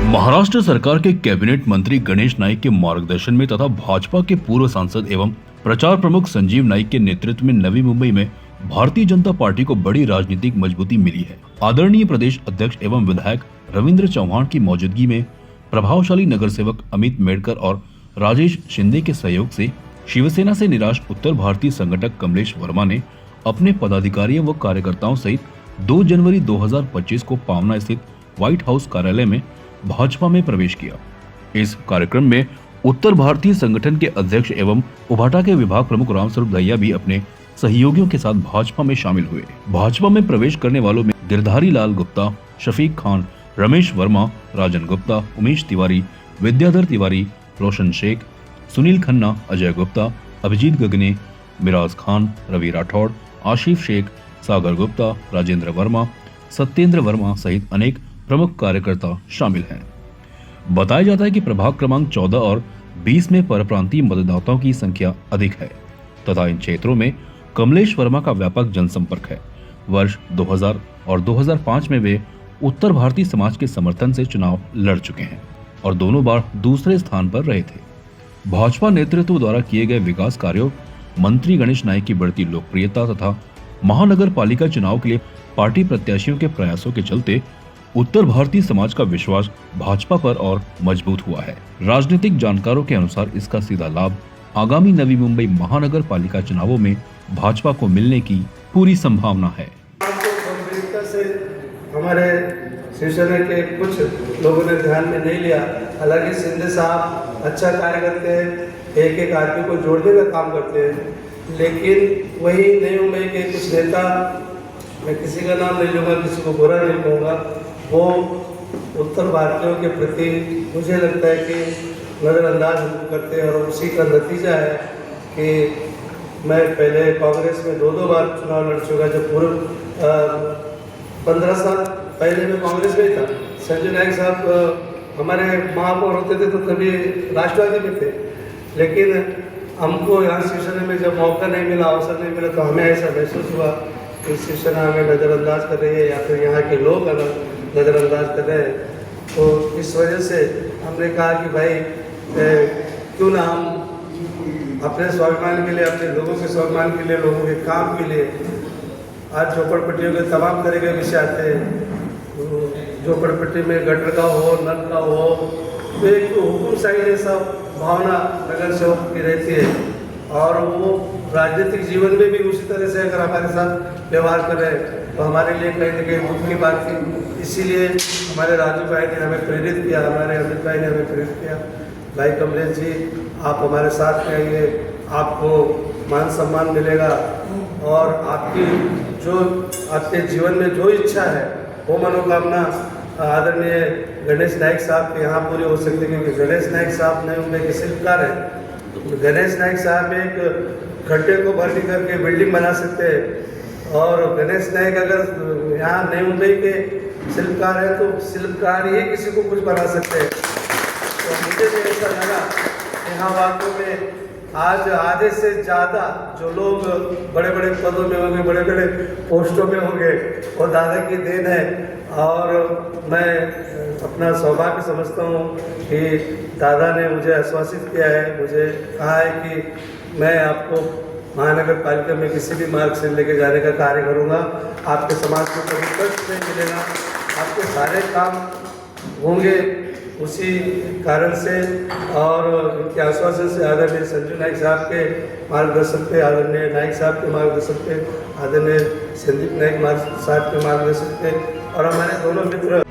महाराष्ट्र सरकार के कैबिनेट मंत्री गणेश नाईक के मार्गदर्शन में तथा भाजपा के पूर्व सांसद एवं प्रचार प्रमुख संजीव नाईक के नेतृत्व में नवी मुंबई में भारतीय जनता पार्टी को बड़ी राजनीतिक मजबूती मिली है। आदरणीय प्रदेश अध्यक्ष एवं विधायक रविंद्र चौहान की मौजूदगी में प्रभावशाली नगर सेवक अमित मेडकर और राजेश शिंदे के सहयोग से शिवसेना से निराश उत्तर भारतीय संगठक कमलेश वर्मा ने अपने पदाधिकारियों व कार्यकर्ताओं सहित 2 जनवरी 2025 को पावना स्थित व्हाइट हाउस कार्यालय में भाजपा में प्रवेश किया। इस कार्यक्रम में उत्तर भारतीय संगठन के अध्यक्ष एवं उभाटा के विभाग प्रमुख रामस्वरूप दहिया भी अपने सहयोगियों के साथ भाजपा में शामिल हुए। भाजपा में प्रवेश करने वालों में गिरधारी लाल गुप्ता, शफीक खान, रमेश वर्मा, राजन गुप्ता, उमेश तिवारी, विद्याधर तिवारी, रोशन शेख, सुनील खन्ना, अजय गुप्ता, अभिजीत गगने, मिराज खान, रवि राठौड़, आशिफ शेख, सागर गुप्ता, राजेंद्र वर्मा, सत्येंद्र वर्मा सहित अनेक प्रमुख कार्यकर्ता शामिल हैं। बताया जाता है कि प्रभाग क्रमांक 14 और 20 में परप्रांतीय मतदाताओं की संख्या अधिक है तथा इन क्षेत्रों में कमलेश वर्मा का व्यापक जनसंपर्क है। वर्ष 2000 और 2005 में वे उत्तर भारतीय समाज के समर्थन से चुनाव लड़ चुके हैं और दोनों बार दूसरे स्थान पर रहे थे। भाजपा नेतृत्व द्वारा किए गए विकास कार्यों, मंत्री गणेश नाईक की बढ़ती लोकप्रियता तथा महानगर पालिका चुनाव के लिए पार्टी प्रत्याशियों के प्रयासों के चलते उत्तर भारतीय समाज का विश्वास भाजपा पर और मजबूत हुआ है। राजनीतिक जानकारों के अनुसार इसका सीधा लाभ आगामी नवी मुंबई महानगर पालिका चुनावों में भाजपा को मिलने की पूरी संभावना है। से हमारे शिवसेना के कुछ लोगों ने ध्यान में नहीं लिया। हालांकि शिंदे साहब अच्छा कार्य करते हैं, एक एक आदमी को जोड़ने का काम करते हैं, लेकिन वही नई मुंबई के कुछ नेता, मैं किसी का नाम नहीं लूँगा, किसी को बुरा नहीं कहूँगा, वो उत्तर भारतीयों के प्रति मुझे लगता है कि नज़रअंदाज करते हैं और उसी का नतीजा है कि मैं पहले कांग्रेस में 2 बार चुनाव लड़ चुका। जब पूर्व 15 साल पहले मैं कांग्रेस में ही था। संजय नाईक साहब हमारे महापौर होते थे तो तभी राष्ट्रवादी में थे, लेकिन हमको यहाँ शिवसेना में जब मौका नहीं मिला, अवसर नहीं मिला, तो हमें ऐसा महसूस हुआ कि शिवसेना हमें नज़रअंदाज कर रही है या फिर यहाँ के लोग नज़रअंदाज कर रहे हैं। तो इस वजह से हमने कहा कि भाई क्यों ना हम अपने स्वाभिमान के लिए, अपने लोगों के स्वाभिमान के लिए, लोगों के काम के लिए, आज झोपड़पट्टियों के तमाम तरह के विषय आते हैं। झोपड़पट्टी में गटर का हो, नल का हो, तो एक हुकुमशाही जैसा भावना नगर सेवक की रहती है और वो राजनीतिक जीवन में भी उसी तरह से अगर हमारे साथ व्यवहार करें तो हमारे लिए कहीं न कहीं दुख की बात थी। इसीलिए हमारे राजू भाई ने हमें प्रेरित किया, हमारे अमित भाई ने हमें प्रेरित किया, भाई कमलेश जी आप हमारे साथ में आइए, आपको मान सम्मान मिलेगा और आपकी जो आपके जीवन में जो इच्छा है वो मनोकामना आदरणीय गणेश नाईक साहब के यहाँ पूरी हो सकती है, क्योंकि गणेश नाईक साहब नई मुंबई के शिल्पकार हैं। गणेश नाईक साहब एक खड्डे को भर्ती करके बिल्डिंग बना सकते हैं और गणेश नाईक अगर यहाँ नई मुंबई के शिल्पकार है तो शिल्पकार ही किसी को कुछ बना सकते हैं। तो मुझे भी ऐसा लगा यहाँ वाकई में आज आधे से ज़्यादा जो लोग बड़े बड़े पदों में होंगे, बड़े बड़े पोस्टों में होंगे, वो दादा की देन है और मैं अपना सौभाग्य समझता हूँ कि दादा ने मुझे आश्वासित किया है, मुझे कहा है कि मैं आपको महानगर पालिका में किसी भी मार्ग से लेके जाने का कार्य करूँगा, आपके समाज को कभी कष्ट नहीं मिलेगा, आपके सारे काम होंगे उसी कारण से। और उनके आश्वासन से आदरणीय संजू नाईक साहब के मार्गदर्शन पे, आदरणीय नाईक साहब के मार्गदर्शन पे, आदरणीय संदीप नाईक साहब के मार्गदर्शन पे और हमारे दोनों मित्र